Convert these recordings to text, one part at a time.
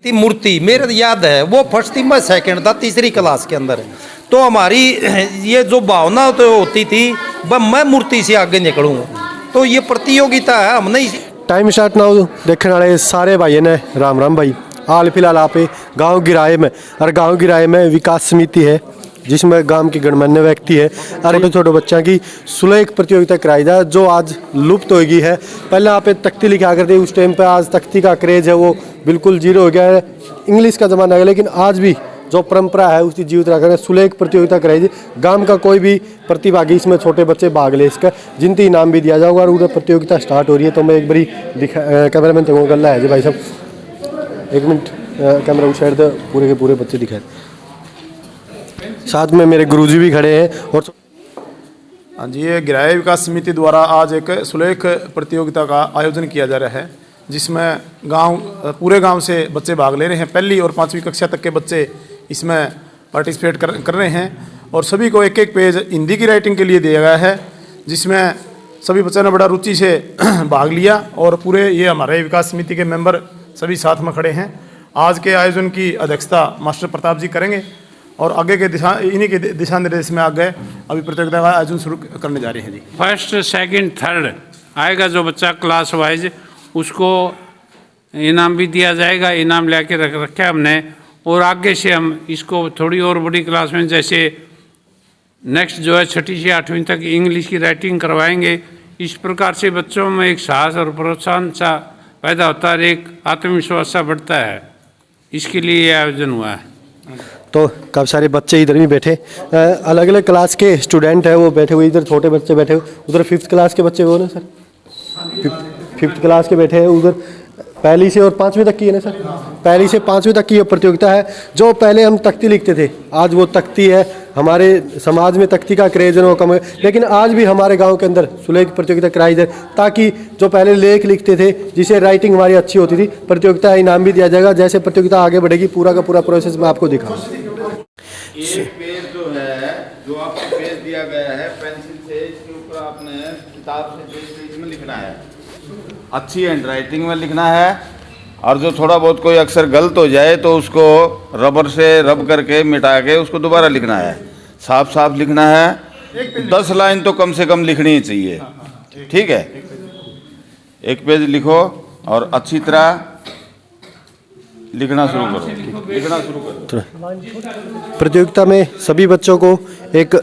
मूर्ति मेरे याद है वो फर्स्ट थी, मैं सेकंड था, तीसरी क्लास के अंदर। तो हमारी ये जो भावना तो होती थी वह मैं मूर्ति से आगे निकलूँ, तो ये प्रतियोगिता है हमने। टाइम स्टार्ट नाउ देखने वाले सारे भाई ने राम राम भाई। हाल फिलहाल आप गांव गिराए में, और गांव गिराए में विकास समिति है जिसमें गांव के गणमान्य व्यक्ति है और छोटे छोटे बच्चों की सुलेख प्रतियोगिता कराई जाए जो आज लुप्त हो गई है। पहले आप तख्ती लिखा करते उस टाइम पे, आज तख्ती का क्रेज है वो बिल्कुल जीरो हो गया है, इंग्लिश का ज़माना है। लेकिन आज भी जो परंपरा है उसकी जीवित रखकर सुलेख प्रतियोगिता कराई जाए। गांव का कोई भी प्रतिभागी इसमें छोटे बच्चे भाग ले इसका, जिनकी इनाम भी दिया जाएगा। और उधर प्रतियोगिता स्टार्ट हो रही है, तो मैं एक बारी कैमरा मैन तक गल है जी भाई साहब, एक मिनट कैमरा उस साइड पूरे के पूरे बच्चे दिखाए, साथ में मेरे गुरुजी भी खड़े हैं। और हाँ जी, ये गिराए विकास समिति द्वारा आज एक सुलेख प्रतियोगिता का आयोजन किया जा रहा है, जिसमें पूरे गांव से बच्चे भाग ले रहे हैं। पहली और 5वीं कक्षा तक के बच्चे इसमें पार्टिसिपेट कर रहे हैं और सभी को एक एक पेज हिंदी की राइटिंग के लिए दिया गया है, जिसमें सभी बच्चों ने बड़ा रुचि से भाग लिया। और पूरे ये हमारे विकास समिति के मेंबर सभी साथ में खड़े हैं। आज के आयोजन की अध्यक्षता मास्टर प्रताप जी करेंगे और आगे के इन्हीं के दिशा निर्देश में आगे अभी प्रतियोगिता का आयोजन शुरू करने जा रहे हैं जी। फर्स्ट सेकंड थर्ड आएगा जो बच्चा क्लास वाइज, उसको इनाम भी दिया जाएगा। इनाम लेके रखा है हमने, और आगे से हम इसको थोड़ी और बड़ी क्लास में, जैसे नेक्स्ट जो है 6ठी से 8वीं तक इंग्लिश की राइटिंग करवाएंगे। इस प्रकार से बच्चों में एक साहस और प्रोत्साहन सा पैदा होता है, एक आत्मविश्वास सा बढ़ता है। इसके लिए ये आयोजन हुआ है। तो काफ़ी सारे बच्चे इधर भी बैठे, अलग अलग क्लास के स्टूडेंट हैं वो बैठे हुए, इधर छोटे बच्चे बैठे हुए, उधर 5th क्लास के बच्चे वो ना सर, 5th क्लास के बैठे हैं उधर। पहली से और 5वीं तक की है ना सर, पहली से 5वीं तक की ये प्रतियोगिता है। जो पहले हम तख्ती लिखते थे, आज वो तख्ती है, हमारे समाज में तख्ती का क्रेज है वो कम है, लेकिन आज भी हमारे गांव के अंदर सुलेख प्रतियोगिता कराई जाए, ताकि जो पहले लेख लिखते थे जिसे राइटिंग हमारी अच्छी होती थी, प्रतियोगिता इनाम भी दिया जाएगा। जैसे प्रतियोगिता आगे बढ़ेगी पूरा का पूरा प्रोसेस मैं आपको दिखाऊँ। एक पेज जो है, जो आपको पेज दिया गया है पेंसिल से, इसके ऊपर आपने किताब से पेज में लिखना है, अच्छी हैंड राइटिंग में लिखना है। और जो थोड़ा बहुत कोई अक्षर गलत हो जाए तो उसको रबर से रब करके मिटा के उसको दोबारा लिखना है, साफ साफ लिखना है। 10 लाइन तो कम से कम लिखनी ही चाहिए, ठीक है। एक पेज लिखो और अच्छी तरह लिखना शुरू करो। प्रतियोगिता में सभी बच्चों को एक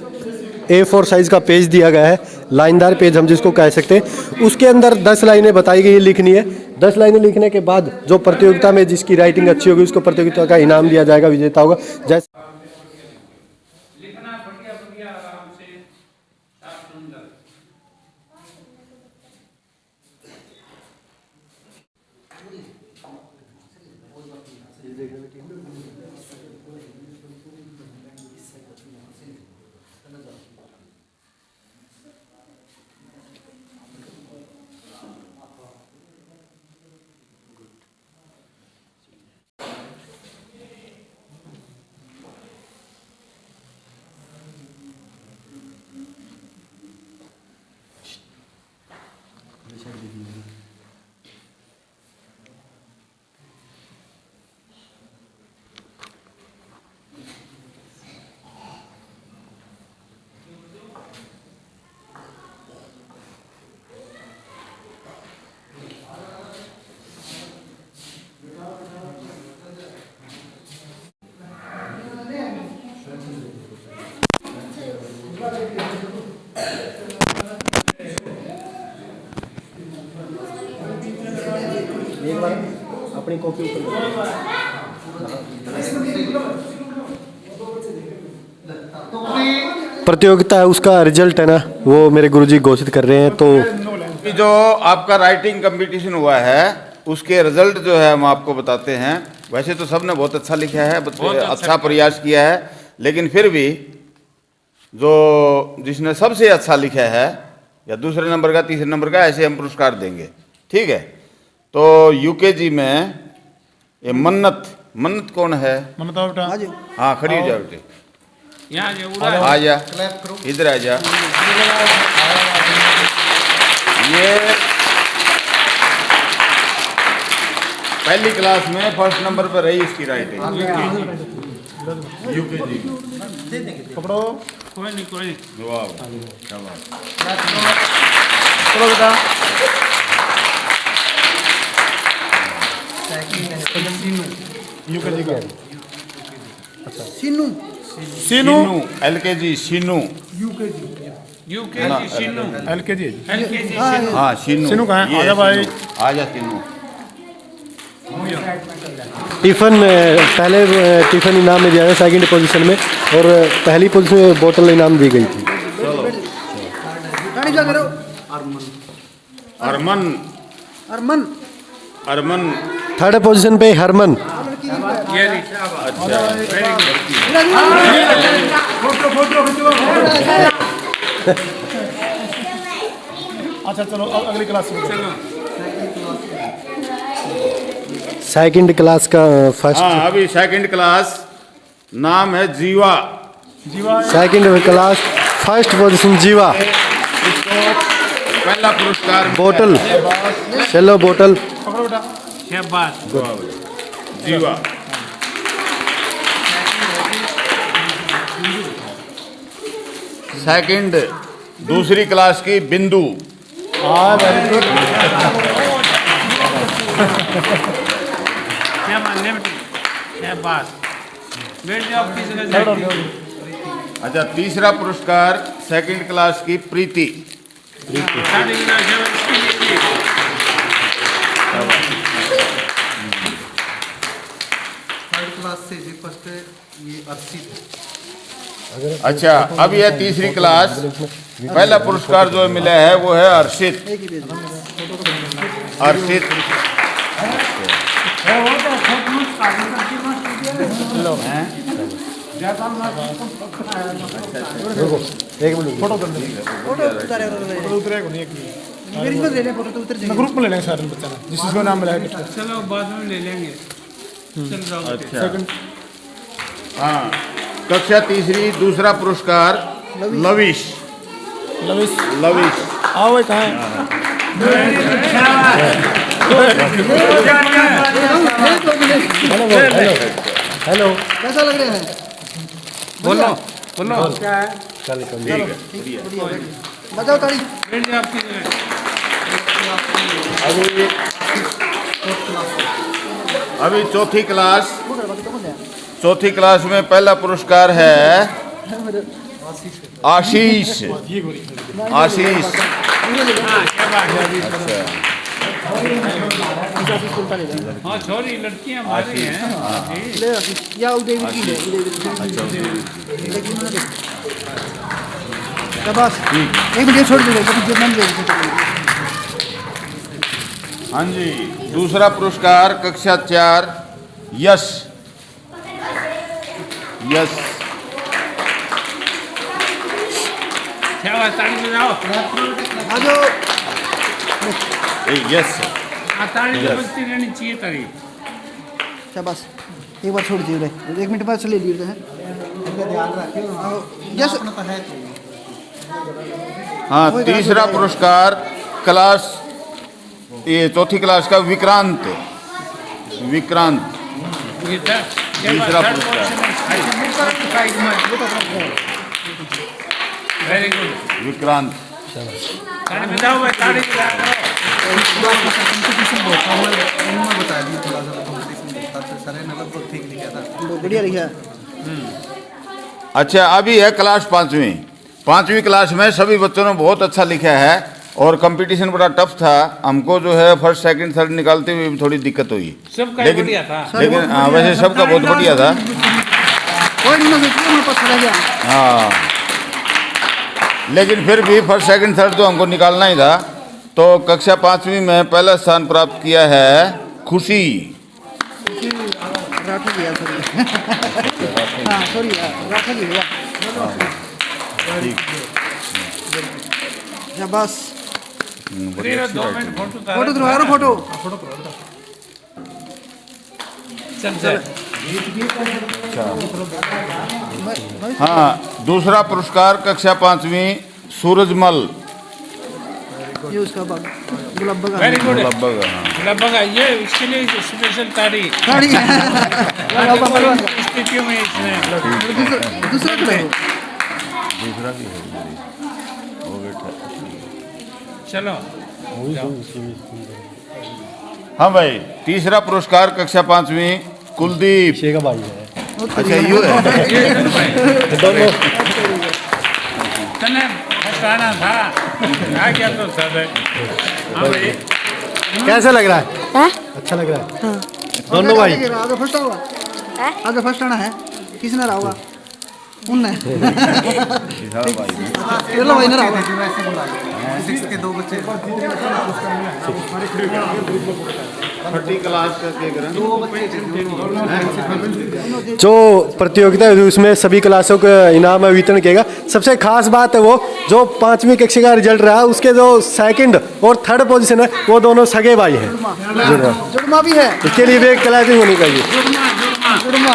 A4 साइज का पेज दिया गया है, लाइनदार पेज हम जिसको कह सकते हैं। उसके अंदर 10 लाइनें बताई गई लिखनी है। 10 लाइनें लिखने के बाद जो प्रतियोगिता में जिसकी राइटिंग अच्छी होगी उसको प्रतियोगिता का इनाम दिया जाएगा, विजेता होगा। जैसे एक बार अपनी कॉपी प्रतियोगिता है उसका रिजल्ट है ना वो मेरे गुरुजी घोषित कर रहे हैं। तो जो आपका राइटिंग कंपटीशन हुआ है उसके रिजल्ट जो है हम आपको बताते हैं। वैसे तो सबने बहुत अच्छा लिखा है, अच्छा प्रयास किया है, लेकिन फिर भी जो जिसने सबसे अच्छा लिखा है या दूसरे नंबर का, तीसरे नंबर का, ऐसे हम पुरस्कार देंगे, ठीक है। तो यूकेजी में ये मन्नत कौन है? हाँ, खड़ी हो जाओ बेटे, आ जा, इधर आ जा। ये पहली क्लास में फर्स्ट नंबर पर रही इसकी राइटिंग। यूकेजी पकड़ो। कोई नहीं जवाब शाबाश। चलो बेटा। यूकेजी का Seenu Seenu LKG Sheenu. UKG Shinu LKG LKG हाँ शीनू। शीनू कहाँ है? ये आजा भाई। शीनू। आजा शीनू। टिफिन पहले टिफिन इनाम में दिया गया सेकंड पोजीशन में, और पहली पोजीशन में बोतल इनाम दी गई थी। रानी क्या करो अरमन अरमन अरमन। थर्ड पोजीशन पे हरमन। ये रही। अच्छा अच्छा चलो अब अगली क्लास में चलो सेकंड क्लास का फर्स्ट, हाँ अभी सेकंड क्लास नाम है जीवा। जीवा सेकंड क्लास फर्स्ट पोजीशन जीवा। पहला पुरस्कार बोतल, चलो बोतल। पकड़ो बेटा। शाबाश। जीवा। सेकंड दूसरी क्लास की बिंदु। हाँ वेरी गुड। शाबाश। बैठ जाओ किसी का अच्छा तीसरा पुरस्कार सेकंड क्लास की प्रीति। थर्ड क्लास से जी फर्स्ट ये अर्शित अच्छा अब यह तीसरी क्लास पहला पुरस्कार जो मिला है वो है अर्षित। एक ही भेज अर्षित एक मिनट। फोटो कर दे। फोटो उतारे फोटो उतरेगा नहीं एक मिनट। मेरी इसमें ले ले फोटो तो उतर ना जाएगा ग्रुप में ले लेंगे सारे बच्चे ना जिस जिसको नाम मिला है किसको। चलो बाद में ले लेंगे। चल जाओ अच्छा सेकंड हाँ कक्षा तीसरी दूसरा पुरस्कार लविश। लविश लविश आओ भाई कहाँ है? हेलो कैसा लग रहा है बोलो बोलो क्या है बताओ तारीख बैठ जाओ किसी का अभी चौथी क्लास में पहला पुरस्कार है आशीष। आशीष हाँ छोरी लड़कियां हमारी हैं ले या उदय की है शाबाश एक मिनट छोड़ दो कभी जो नाम ले हाँ जी दूसरा पुरस्कार कक्षा 4 यश। यश शाबाश ताली बजाओ आ जाओ यश ताली बजती रहनी चाहिए ताली शाबाश एक बार छोड़ दीजिए एक मिनट बाद से ले लीजिए हैं ध्यान रखिए यस हाँ तीसरा पुरस्कार क्लास ये चौथी क्लास का विक्रांत। विक्रांत तीसरा पुरस्कार। वेरी गुड विक्रांत ताली बजाओ भाई ताली बजाओ बता दी थोड़ा सा सर ने लगभग ठीक लिखा था बढ़िया लिखा अच्छा अभी है क्लास पांचवी क्लास में सभी बच्चों ने बहुत अच्छा लिखा है और कंपटीशन बड़ा टफ था। हमको जो है फर्स्ट सेकंड थर्ड निकालते हुए भी थोड़ी दिक्कत हुई सबका लेकिन बढ़िया था लेकिन हाँ वैसे सबका बहुत बढ़िया था। कोई नहीं मैं पास चला गया हाँ लेकिन फिर भी फर्स्ट सेकंड थर्ड तो हमको निकालना ही था। तो कक्षा 5वीं में पहला स्थान प्राप्त किया है खुशी। राठौर गया सॉरी हाँ सॉरी राठौर गया शाबाश तेरा 2 मिनट फोटो फोटो तो यार फोटो चल चल हाँ दूसरा पुरस्कार कक्षा 5वीं सूरजमल। ये उसका बाग गुलाब वेरी गुड लगभग हाँ। लगभग ये इसके लिए स्पेशल तारीख गाड़ी स्थितियों में इसने दूसरा कलर दूसरा भी है वो बेटा। चलो हाँ भाई, तीसरा पुरस्कार कक्षा 5वीं कुलदीप। शेख का भाई है। अच्छा यू है। दोनों तने फसाना था आ गया तो सब है। हाँ भाई कैसा लग रहा है? हाँ? अच्छा लग रहा है। दोनों भाई आगे फर्स्ट होगा, हाँ? आगे फर्स्ट आना है, किसने रहा होगा? उनने केरला भाई ने रहा होगा। छठी क्लास का केक रहा। जो प्रतियोगिता है उसमें सभी क्लासों का इनाम वितरण किएगा। सबसे खास बात है वो जो 5वीं कक्षा का रिजल्ट रहा उसके जो सेकंड और थर्ड पोजीशन है वो दोनों सगे भाई हैं। जुड़मा भी है, इसके लिए भी एक क्लासिंग होनी चाहिए। जुड़मा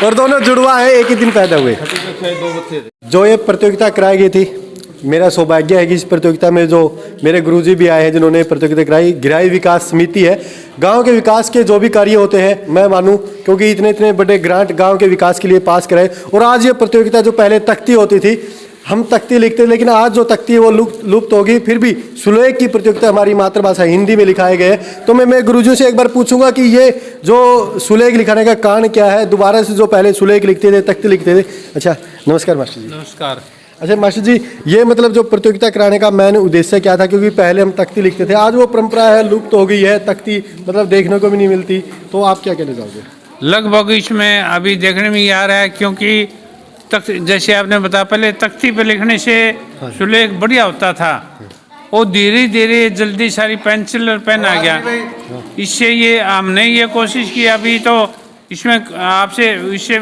और दोनों जुड़वा है, एक ही दिन पैदा हुए। दो बच्चे थे। जो ये प्रतियोगिता कराई गई थी, मेरा सौभाग्य है कि इस प्रतियोगिता में जो मेरे गुरुजी भी आए हैं जिन्होंने प्रतियोगिता कराई। गिराई विकास समिति है, गांव के विकास के जो भी कार्य होते हैं मैं मानूं, क्योंकि इतने इतने बड़े ग्रांट गांव के विकास के लिए पास कराए। और आज ये प्रतियोगिता जो पहले तख्ती होती थी, हम तख्ती लिखते थे, लेकिन आज जो तख्ती है वो लुप्त होगी। फिर भी सुलेख की प्रतियोगिता हमारी मातृभाषा हिंदी में लिखाए गए। तो मैं गुरुजी से एक बार पूछूंगा कि ये जो सुलेख लिखाने का कारण क्या है, दोबारा से जो पहले सुलेख लिखते थे, तख्ती लिखते थे। अच्छा, नमस्कार मास्टर जी। नमस्कार। अच्छा मास्टर जी, ये मतलब जो प्रतियोगिता कराने का मैंने उद्देश्य क्या था, क्योंकि पहले हम तख्ती लिखते थे, आज वो परंपरा है लुप्त हो गई है, तख्ती मतलब देखने को भी नहीं मिलती। तो आप क्या कहना चाहोगे? लगभग इसमें अभी देखने में ये आ रहा है, क्योंकि तख्त जैसे आपने बताया पहले तख्ती पे लिखने से सुलेख बढ़िया होता था, वो धीरे धीरे जल्दी सारी पेंसिल और पेन आ गया। इससे ये हमने ये कोशिश की अभी तो इसमें आपसे इससे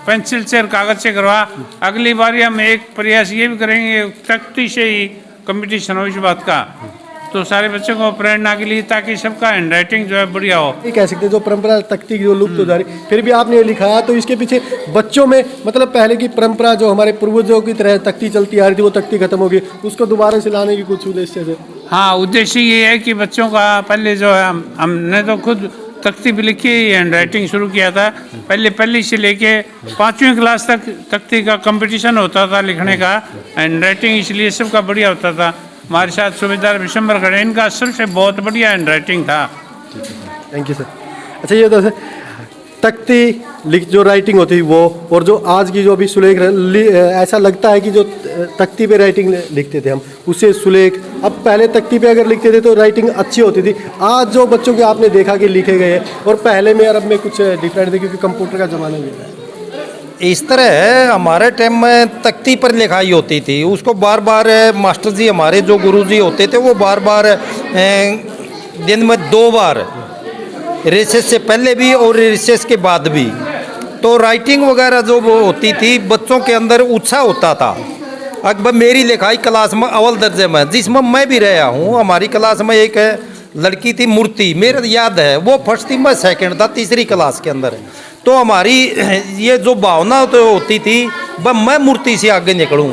पेंसिल से और कागज से करवा, अगली बार हम एक प्रयास ये भी करेंगे तख्ती से ही कंपटीशन हो इस बात का, तो सारे बच्चों को प्रेरणा के लिए, ताकि सबका हैंड राइटिंग जो है बढ़िया हो। ये कह सकते हैं जो परंपरा तख्ती की जो लुप्त हो जा रही, फिर भी आपने ये लिखाया तो इसके पीछे बच्चों में मतलब पहले की परंपरा जो हमारे पूर्वजों की तरह तख्ती चलती आ रही थी वो तख्ती खत्म हो गई, उसको दोबारा से लाने की कुछ उद्देश्य है? हाँ, उद्देश्य ये है कि बच्चों का पहले जो है हमने तो खुद तख्ती पे लिखी हैंड राइटिंग शुरू किया था। पहले पहली से लेके 5वीं क्लास तक तख्ती का कंपटीशन होता था लिखने का, हैंड राइटिंग इसलिए सबका बढ़िया होता था। हमारे साथ सूबेदार विशंबर खड़े, इनका सबसे बहुत बढ़िया हैंड राइटिंग था। Thank you sir. अच्छा ये तो सर तख्ती लिख जो राइटिंग होती वो और जो आज की जो अभी सुलेख ऐसा लगता है कि जो तख्ती पे राइटिंग लिखते थे हम उससे सुलेख, अब पहले तख्ती पे अगर लिखते थे तो राइटिंग अच्छी होती थी। आज जो बच्चों के आपने देखा कि लिखे गए और पहले में और अब में कुछ डिफरेंट थे, क्योंकि कंप्यूटर का ज़माना भी है। इस तरह है, हमारे टाइम में तख्ती पर लिखाई होती थी, उसको बार बार मास्टर जी हमारे जो गुरुजी होते थे वो बार बार दिन में 2 बार, रिसेस से पहले भी और रिसेस के बाद भी, तो राइटिंग वगैरह जो वो होती थी बच्चों के अंदर उत्साह होता था। अकबर मेरी लिखाई क्लास में अव्वल दर्जे में, जिसमें मैं भी रहा हूँ, हमारी क्लास में एक लड़की थी मूर्ति, मेरे याद है वो फर्स्ट थी, मैं सेकंड था, तीसरी क्लास के अंदर। तो हमारी ये जो भावना तो होती थी मैं मूर्ति से आगे निकलूँ।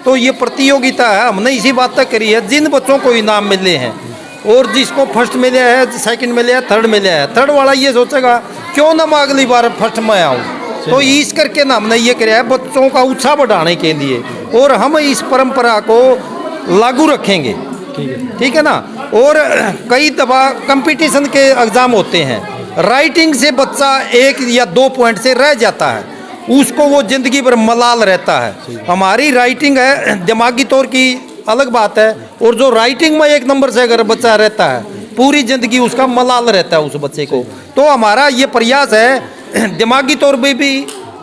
तो ये प्रतियोगिता है, हमने इसी बात तक करी है, जिन बच्चों को इनाम मिले हैं और जिसको फर्स्ट मिला है, सेकंड मिला है, थर्ड मिला है, थर्ड वाला ये सोचेगा क्यों ना मैं अगली बार फर्स्ट में आऊँ। तो इस करके ना हमने ये किया है बच्चों का उत्साह बढ़ाने के लिए, और हम इस परंपरा को लागू रखेंगे। ठीक है ना। और कई दफ़ा कंपटीशन के एग्ज़ाम होते हैं, राइटिंग से बच्चा 1 या 2 पॉइंट से रह जाता है, उसको वो ज़िंदगी भर मलाल रहता है। हमारी राइटिंग है दिमागी तौर की अलग बात है, और जो राइटिंग में 1 नंबर से अगर बच्चा रहता है पूरी ज़िंदगी उसका मलाल रहता है उस बच्चे को। तो हमारा ये प्रयास है दिमागी तौर पे भी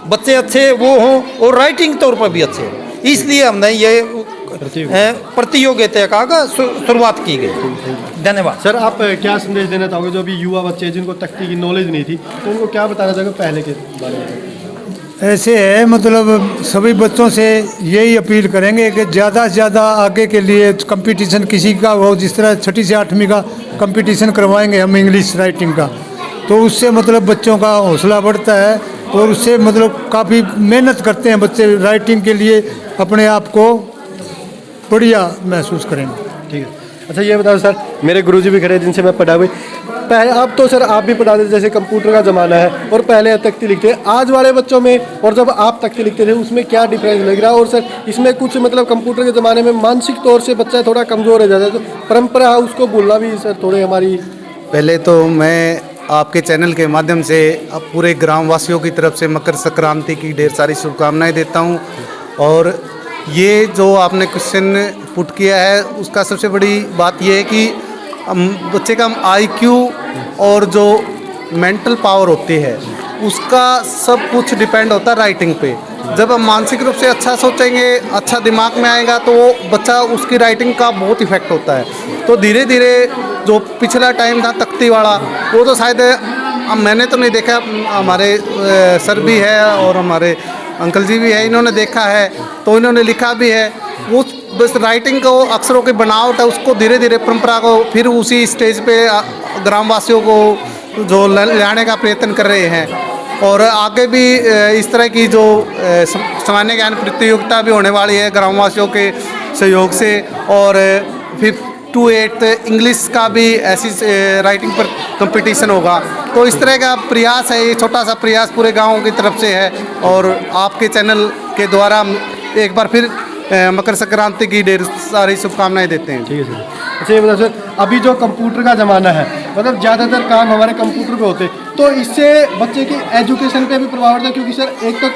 बच्चे अच्छे वो हों और राइटिंग तौर पर भी अच्छे, इसलिए हमने ये प्रतियोगिता का शुरुआत की गई। धन्यवाद सर। आप क्या संदेश देना चाहोगे जो अभी युवा बच्चे जिनको तख्ती की नॉलेज नहीं थी, तो उनको क्या बताना चाहोगे पहले के बारे में? ऐसे है, मतलब सभी बच्चों से यही अपील करेंगे कि ज़्यादा से ज़्यादा आगे के लिए कंपटीशन किसी का हो, जिस तरह 6ठी से 8वीं का कंपटीशन करवाएंगे हम इंग्लिश राइटिंग का, तो उससे मतलब बच्चों का हौसला बढ़ता है और उससे मतलब काफ़ी मेहनत करते हैं बच्चे राइटिंग के लिए, अपने आप को बढ़िया महसूस करेंगे। ठीक है। अच्छा ये बताओ सर, मेरे गुरुजी भी खड़े हैं जिनसे मैं पढ़ा हुई, पहले अब तो सर आप भी पढ़ाते थे, जैसे कंप्यूटर का ज़माना है और पहले तख्ती लिखते हैं, आज वाले बच्चों में और जब आप तख्ती लिखते थे उसमें क्या डिफरेंस लग रहा है? और सर इसमें कुछ मतलब कंप्यूटर के ज़माने में मानसिक तौर से बच्चा थोड़ा कमज़ोर हो जाता है, तो परंपरा उसको भूलना भी सर थोड़े हमारी। पहले तो मैं आपके चैनल के माध्यम से अब पूरे ग्रामवासियों की तरफ से मकर संक्रांति की ढेर सारी शुभकामनाएं देता हूं। और ये जो आपने क्वेश्चन पुट किया है उसका सबसे बड़ी बात यह है कि बच्चे का आईक्यू और जो मेंटल पावर होती है उसका सब कुछ डिपेंड होता है राइटिंग पे। जब हम मानसिक रूप से अच्छा सोचेंगे, अच्छा दिमाग में आएगा, तो वो बच्चा उसकी राइटिंग का बहुत इफेक्ट होता है। तो धीरे धीरे जो पिछला टाइम था तख्ती वाला, वो तो शायद मैंने तो नहीं देखा, हमारे सर भी है और हमारे अंकल जी भी है, इन्होंने देखा है तो इन्होंने लिखा भी है। वो बस राइटिंग को अक्षरों की बनावट है, उसको धीरे धीरे परंपरा को फिर उसी स्टेज पे ग्रामवासियों को जो लाने का प्रयत्न कर रहे हैं। और आगे भी इस तरह की जो सामान्य ज्ञान प्रतियोगिता भी होने वाली है ग्रामवासियों के सहयोग से। और 5th to 8th इंग्लिश का भी ऐसी राइटिंग पर कंपटीशन होगा। तो इस तरह का प्रयास है, ये छोटा सा प्रयास पूरे गाँव की तरफ से है। और आपके चैनल के द्वारा एक बार फिर मकर संक्रांति की ढेर सारी शुभकामनाएं देते हैं। ठीक है सर। अच्छा ये बताओ सर, अभी जो कंप्यूटर का ज़माना है, मतलब ज़्यादातर काम हमारे कंप्यूटर पे होते, तो इससे बच्चे की एजुकेशन पे भी प्रभाव पड़ता है? क्योंकि सर एक तो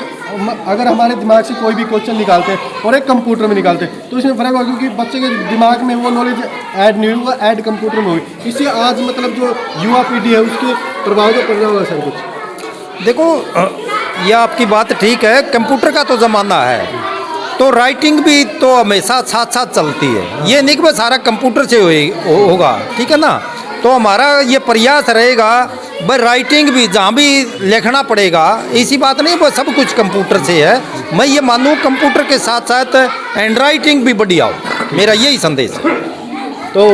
अगर हमारे दिमाग से कोई भी क्वेश्चन निकालते हैं और एक कंप्यूटर में निकालते हैं तो इसमें फ़र्क होगा, क्योंकि बच्चे के दिमाग में वो नॉलेज ऐड नहीं हुई, वो ऐड कंप्यूटर में हुई। इससे आज मतलब जो युवा पीढ़ी है उसके प्रभाव तो पड़ रहा होगा सर कुछ? देखो, ये आपकी बात ठीक है, कंप्यूटर का तो ज़माना है, तो राइटिंग भी तो हमेशा साथ साथ चलती है। ये नहीं कि बस सारा कंप्यूटर से होगा, ठीक है ना। तो हमारा ये प्रयास रहेगा भाई राइटिंग भी जहाँ भी लिखना पड़ेगा, ऐसी बात नहीं बस सब कुछ कंप्यूटर से है। मैं ये मानूँ कंप्यूटर के साथ साथ हैंड राइटिंग भी बढ़िया हो, मेरा यही संदेश है। तो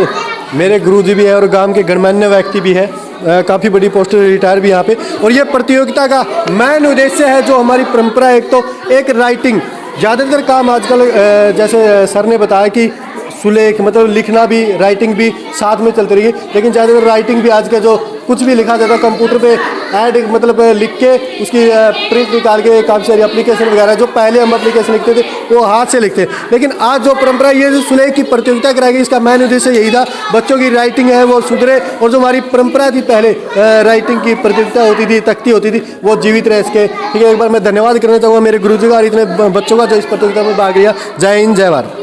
मेरे गुरुजी भी है और गांव के गणमान्य व्यक्ति भी है, काफ़ी बड़ी पोस्ट रिटायर भी यहाँ पे। और ये प्रतियोगिता का मेन उद्देश्य है जो हमारी परंपरा, एक तो एक राइटिंग, ज़्यादातर काम आजकल जैसे सर ने बताया कि सुलेख मतलब लिखना भी राइटिंग भी साथ में चलती रही है, लेकिन ज़्यादातर राइटिंग भी आज का जो कुछ भी लिखा जाता है कंप्यूटर पे ऐड मतलब लिख के उसकी प्रिंट निकाल के काफ़ी सारी एप्लीकेशन वगैरह, जो पहले हम एप्लीकेशन लिखते थे वो हाथ से लिखते, लेकिन आज जो परंपरा ये जो सुलेख की प्रतियोगिता कराई गई, इसका मेन उद्देश्य यही था बच्चों की राइटिंग है वो सुधरे, और जो हमारी परंपरा थी पहले राइटिंग की प्रतियोगिता होती थी, तख्ती होती थी, वो जीवित रह सके। ठीक है, एक बार मैं धन्यवाद करना चाहूँगा मेरे गुरुजी का और इतने बच्चों का जो इस प्रतियोगिता में भाग लिया। जय हिंद, जय भारत।